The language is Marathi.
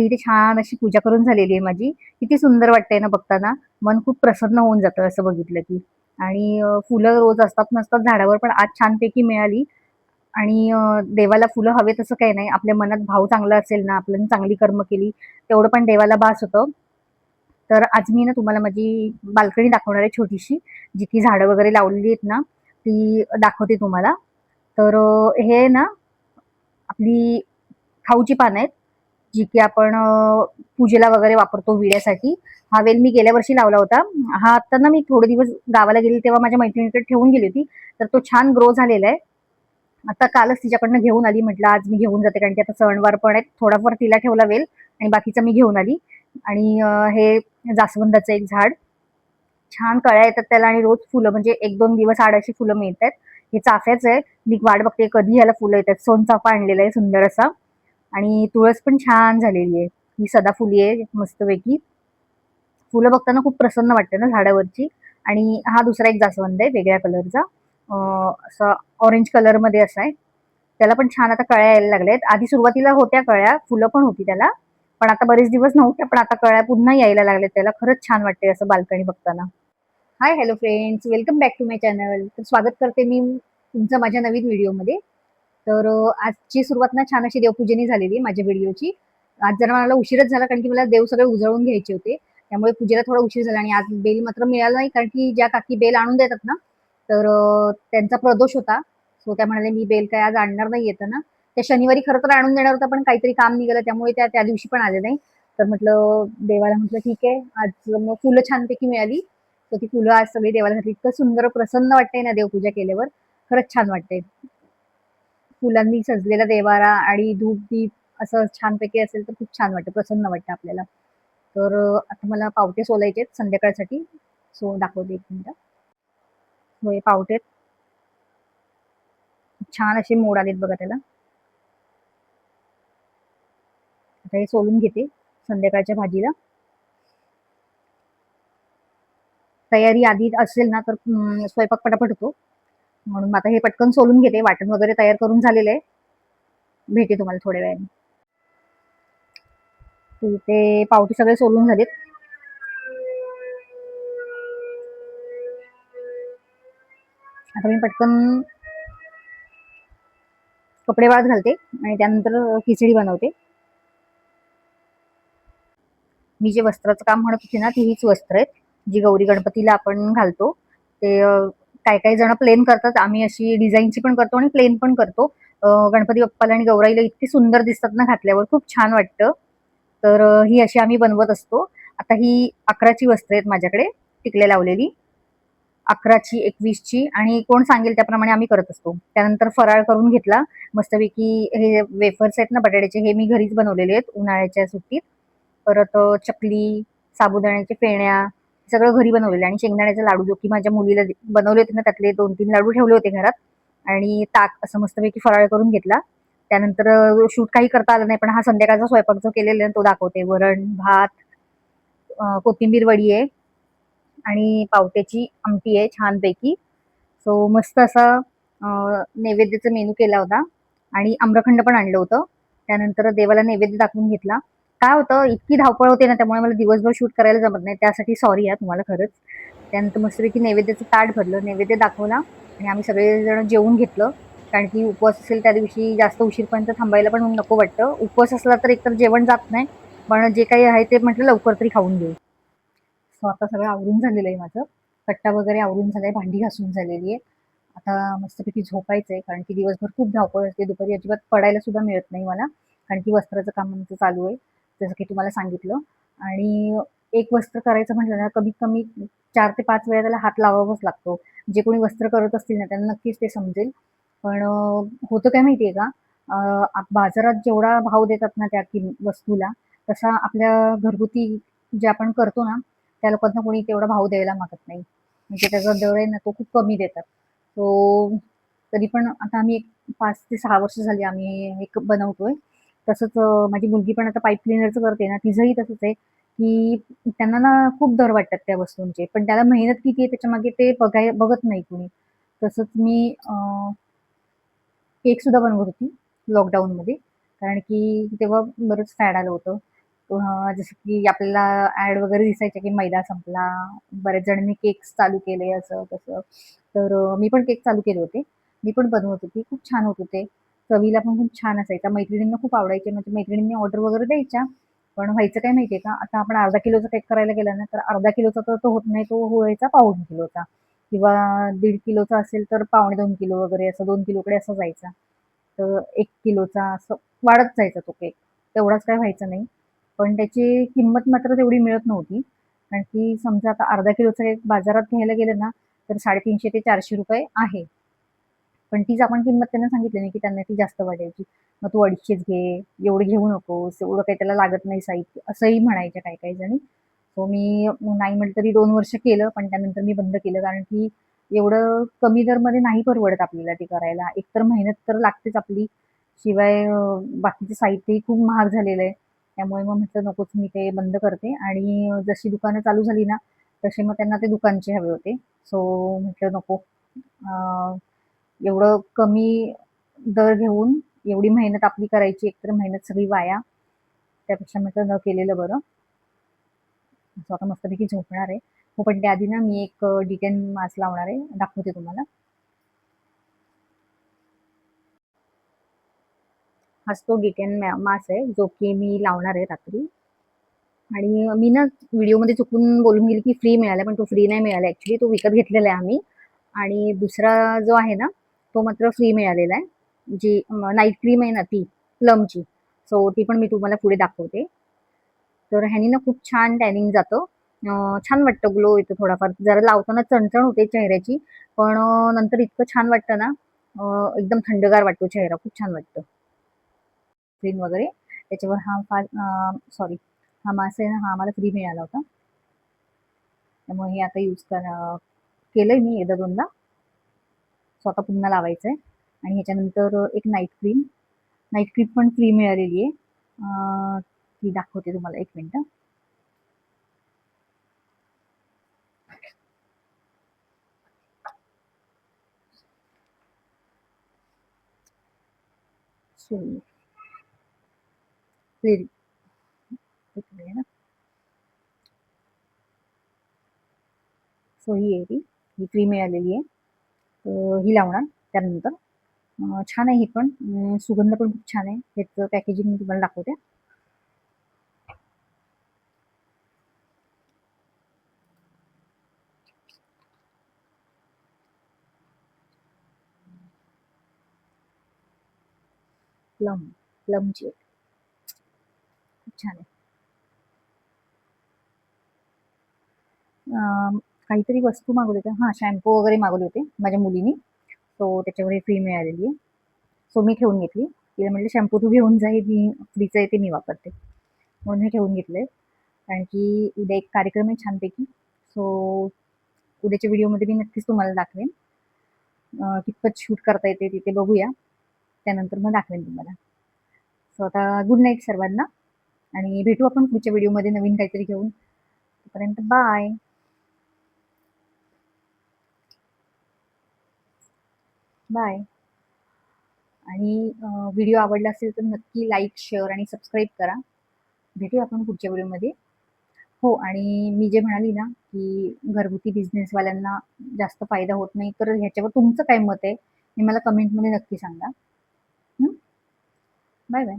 तर इथे छान अशी पूजा करून झालेली आहे माझी. किती सुंदर वाटतंय ना बघताना. मन खूप प्रसन्न होऊन जातं असं बघितलं की. आणि फुलं रोज असतात नसतात झाडावर, पण आज छानपैकी मिळाली. आणि देवाला फुलं हवे तसं काही नाही. आपल्या मनात भाव चांगला असेल ना, आपण चांगली कर्म केली, तेवढं पण देवाला बास होतं. तर आज मी ना तुम्हाला माझी बाल्कनी दाखवणार आहे छोटीशी, जी की झाडं वगैरे लावलेली आहेत ना, ती दाखवते तुम्हाला. तर हे ना आपली खाऊची पानं आहेत, जी की आपण पूजेला वगैरे वापरतो विड्यासाठी. हा वेल मी गेल्या वर्षी लावला होता. हा आता ना मी थोडे दिवस गावाला गेली तेव्हा माझ्या मैत्रिणीकडे ठेवून गेली होती. तर तो छान ग्रो झालेला आहे. आता कालच तिच्याकडनं घेऊन आली. म्हटलं आज मी घेऊन जाते कारण की आता सणवार पण आहेत. थोडाफार तिला ठेवला वेल आणि बाकीचा मी घेऊन आली. आणि हे जास्वंदाचं एक झाड. छान कळ्या येतात त्याला आणि रोज फुलं म्हणजे 1-2 दिवस आड अशी फुलं मिळतात. हे चाफ्याचं आहे. मी वाट बघते कधी ह्याला फुलं येतात. सोनचाफा आणलेला आहे सुंदर असा. आणि तुळस पण छान झालेली आहे. ही सदाफुली आहे मस्तपैकी. फुलं बघताना खूप प्रसन्न वाटते ना झाडावरची. आणि हा दुसरा एक जास्वंद आहे वेगळ्या कलरचा. असा ऑरेंज कलरमध्ये असा आहे. त्याला पण छान आता कळ्या यायला लागल्यात. आधी सुरुवातीला होत्या कळ्या, फुलं पण होती त्याला. पण आता बरेच दिवस नव्हत्या, पण आता कळ्या पुन्हा यायला लागल्यात त्याला. खरंच छान वाटते असं बाल्कनी बघताना. Hi, hello friends, welcome back to my channel. तर स्वागत करते मी तुमचं माझ्या नवीन व्हिडिओमध्ये. तर आजची सुरुवात ना छान अशी देवपूजेने झालेली आहे माझ्या व्हिडिओची. आज जरा मला उशीरच झाला कारण की मला देव सगळे उजळून घ्यायचे होते. त्यामुळे पूजेला थोडा उशीर झाला आणि आज बेल मात्र मिळाला नाही कारण की ज्या काकी बेल आणून देतात ना, तर त्यांचा प्रदोष होता. सो त्या म्हणाले मी बेल काय आज आणणार नाही येतं ना. त्या शनिवारी खरं तर आणून देणार होता, पण काहीतरी काम निघालं त्यामुळे त्या त्या दिवशी पण आले नाही. तर म्हटलं देवाला म्हटलं ठीक आहे, आज मग फुलं छानपैकी मिळाली. तर ती फुलं आज सगळी देवाला घातली. इतकं सुंदर प्रसन्न वाटतंय ना देवपूजा केल्यावर. खरंच छान वाटतंय. फुलांनी सजलेला देवारा आणि धूप-दीप असं छानपैकी असेल तर खूप छान वाटतं, प्रसन्न वाटतं आपल्याला. तर आता मला पावटे सोलायचे आहेत संध्याकाळसाठी. सो दाखवते 1 मिनिटं. हो, हे पावटे आहेत. छान असे मोड आलेत बघा त्याला. आता हे सोलून घेते संध्याकाळच्या भाजीला. तयारी आधी असेल ना तर स्वयंपाक पटापट होतो. म्हणून आता हे पटकन सोलून घेते. वाटण वगैरे तयार करून झालेलं आहे. भेटे तुम्हाला थोड्या वेळाने. ते पावटे सगळे सोलून झालेत. आता मी पटकन कपडे वाळत घालते आणि त्यानंतर खिचडी बनवते. मी जे वस्त्राचं काम म्हणत होते ना, ती हीच वस्त्र आहेत, जी गौरी गणपतीला आपण घालतो. ते काही-काही जण प्लेन करतात. आम्ही अशी डिझाईनची पण करतो आणि प्लेन पण करतो. गणपती बाप्पाला आणि गौराईला इतकी सुंदर दिसतात ना घातल्यावर, खूप छान वाटतं. तर ही अशी आम्ही बनवत असतो. आता ही 11ची वस्त्र आहेत माझ्याकडे, टिकल्या लावलेली. 11ची, 21ची आणि कोण सांगेल त्याप्रमाणे आम्ही करत असतो. त्यानंतर फराळ करून घेतला. मस्तपैकी हे वेफर्स आहेत ना बटाट्याचे, हे मी घरीच बनवलेले आहेत उन्हाळ्याच्या सुट्टीत. परत चकली, साबुदाण्याच्या फेण्या सगळं घरी बनवलेलं आणि शेंगदाण्याचे लाडू जो की माझ्या मुलीला बनवले होते ना, त्यातले 2-3 लाडू ठेवले होते घरात. आणि ताक असं मस्तपैकी फराळ करून घेतला. त्यानंतर शूट काही करता आलं नाही, पण हा संध्याकाळचा स्वयंपाक जो केलेला आहे तो दाखवते. वरण, भात, कोथिंबीर वडी आहे आणि पावट्याची आमटी आहे छानपैकी. सो मस्त असा नैवेद्याचा मेनू केला होता आणि आम्रखंड पण आणलं होतं. त्यानंतर देवाला नैवेद्य दाखवून घेतला. काय होतं इतकी धावपळ होते ना, त्यामुळे मला दिवसभर शूट करायला जमत नाही. त्यासाठी सॉरी हां तुम्हाला खरंच. त्यानंतर मस्तपैकी नैवेद्याचं ताट भरलं, नैवेद्य दाखवला आणि आम्ही सगळेजण जेवून घेतलं. कारण की उपवास असेल त्या दिवशी जास्त उशीरपर्यंत थांबायला पण नको वाटतं. उपवास असला तर एकतर जेवण जात नाही, पण जे काही आहे ते म्हटलं लवकर तरी खाऊन घेऊ. सो आता सगळं आवरून झालेलं आहे माझं. कट्टा वगैरे आवरून झालाय, भांडी घासून झालेली आहे. आता मस्तपैकी झोपायचंय कारण की दिवसभर खूप धावपळ असते. दुपारी अजिबात पडायला सुद्धा मिळत नाही मला. कारण की वस्त्राचं काम आमचं चालू आहे, जसं की तुम्हाला सांगितलं. आणि एक वस्त्र करायचं म्हटलं ना, कमीत कमी 4 ते 5 वेळा त्याला हात लावावाच लागतो. जे कोणी वस्त्र करत असतील ना, त्यांना नक्कीच ते समजेल. पण होतं काय माहिती का? बाजारात जेवढा भाव देतात ना त्या वस्तूला, तसा आपल्या घरगुती जे आपण करतो ना, त्या लोकांना कोणी तेवढा भाव द्यायला मागत नाही. म्हणजे त्याचा दर आहे ना, तो खूप कमी देतात. सो तरी पण आता आम्ही एक 5 ते 6 वर्ष झाली आम्ही हे बनवतोय. तसंच माझी मुलगी पण आता पाईप क्लीनरचं करते ना, तिचंही तसंच आहे, की त्यांना ना खूप दर वाटतात त्या वस्तूंचे. पण त्याला मेहनत किती आहे त्याच्यामागे ते बघत नाही कुणी. तसंच मी केक सुद्धा बनवत होती लॉकडाऊनमध्ये. कारण की तेव्हा बरंच फॅड आलं होतं. जसं की आपल्याला ॲड वगैरे दिसायच्या की मैदा संपला. बऱ्याच जणांनी केक्स चालू केले असं तसं. तर मी पण केक चालू केले होते. मी पण बनवत होती. खूप छान होत होते. चवीला पण खूप छान असायचा. मैत्रिणींना खूप आवडायचे. म्हणजे मैत्रिणींनी ऑर्डर वगैरे द्यायच्या. पण व्हायचं काय माहिती का, आता आपण अर्धा किलोचा केक करायला गेला ना, तर अर्धा किलोचा तर तो होत नाही. तो व्हायचा पाऊण किलोचा किंवा 1.5 किलोचा असेल तर पावणे 2 किलो वगैरे असं 2 किलोकडे असं जायचा. तर 1 किलोचा असं वाढत जायचा तो केक. तेवढाच काही व्हायचं नाही. पण त्याची किंमत मात्र तेवढी मिळत नव्हती. कारण की समजा आता अर्धा किलोचा केक बाजारात घ्यायला गेलं ना, तर ₹350 ते ₹400 आहे. पण तीच आपण किंमत त्यांना सांगितली नाही, की त्यांना ती जास्त वाटायची. मग तू 250च घे, एवढं घेऊ नकोस, एवढं काही त्याला लागत नाही साहित्य, असंही म्हणायच्या काही-काही जणी. सो मी नाही म्हटलं तरी 2 वर्ष केलं, पण त्यानंतर मी बंद केलं. कारण की एवढं कमी दरमध्ये नाही परवडत आपल्याला ते करायला. एकतर मेहनत तर लागतेच आपली, शिवाय बाकीचं साहित्यही खूप महाग झालेलं आहे. त्यामुळे मग म्हटलं नकोच, मी ते बंद करते आणि जशी दुकानं चालू झाली ना, तसे मग त्यांना ते दुकानचे हवे होते. सो म्हटलं नको. अ, एवढं कमी दर घेऊन एवढी मेहनत आपली करायची, एकतर मेहनत सगळी वाया. त्यापेक्षा म्हटलं न केलेलं बरं. सो आता मस्तपैकी झोपणार आहे. हो, पण त्याआधी ना मी एक डिटेन मास्क लावणार आहे. दाखवते तुम्हाला. हाच तो डिटेन मास्क आहे, जो की मी लावणार आहे रात्री. आणि मी ना व्हिडिओमध्ये चुकून बोलून गेली की फ्री मिळाला, पण तो फ्री नाही मिळाला ॲक्चुअली. तो विकत घेतलेला आहे आम्ही. आणि दुसरा जो आहे ना, तो मात्र फ्री मिळालेला आहे. जी नाईट क्रीम आहे ना ती, प्लमची. सो ती पण मी तुम्हाला पुढे दाखवते. तर ह्यानी ना खूप छान टॅनिंग जातं. छान वाटतं, ग्लो येतो थोडाफार. जरा लावताना चणचण होते चेहऱ्याची, पण नंतर इतकं छान वाटतं ना, एकदम थंडगार वाटतो चेहरा. खूप छान वाटतं. क्रीम वगैरे त्याच्यावर हा फार सॉरी, हा मास्क आहे ना, हा आम्हाला फ्री मिळाला होता. त्यामुळे हे आता यूज केलंय मी एकदा दोनदा. सो आता पुन्हा लावायचंय. आणि ह्याच्यानंतर एक नाईट क्रीम पण फ्री मिळालेली आहे. ती दाखवते तुम्हाला, एक मिनिट. सो फ्री, एक मिनिट. सो ही आहे ती, ही फ्री मिळालेली आहे. ही लावणार त्यानंतर. छान आहे ही पण. सुगंध पण खूप छान आहे. ह्याचं पॅकेजिंग मी तुम्हाला दाखवते. प्लम, प्लमची आहे. खूप छान आहे. काहीतरी वस्तू मागवली होती. हां, शॅम्पू वगैरे मागवले होते माझ्या मुलीनी. सो त्याच्यावर ही फ्री मिळालेली आहे. सो मी ठेवून घेतली. तिला म्हटलं, "शॅम्पू तू घेऊन जा, हे मी फ्रीचं आहे ते मी वापरते." म्हणून हे ठेवून घेतलंय. कारण की उद्या एक कार्यक्रम आहे छानपैकी. सो उद्याच्या व्हिडिओमध्ये मी नक्कीच तुम्हाला दाखवेन. कितपत शूट करता येते तिथे बघूया. त्यानंतर मग दाखवेन तुम्हाला. सो आता गुड नाईट सर्वांना, आणि भेटू आपण पुढच्या व्हिडिओमध्ये नवीन काहीतरी घेऊन. तोपर्यंत बाय. बाय. आणि व्हिडिओ आवडला असेल तर नक्की लाईक, शेअर आणि सबस्क्राईब करा. भेटूया आपण पुढच्या व्हिडिओमध्ये. हो, आणि मी जे म्हणाली ना, की घरगुती बिझनेसवाल्यांना जास्त फायदा होत नाही, तर ह्याच्यावर तुमचं काय मत आहे? हे मला कमेंटमध्ये नक्की सांगा. Bye bye.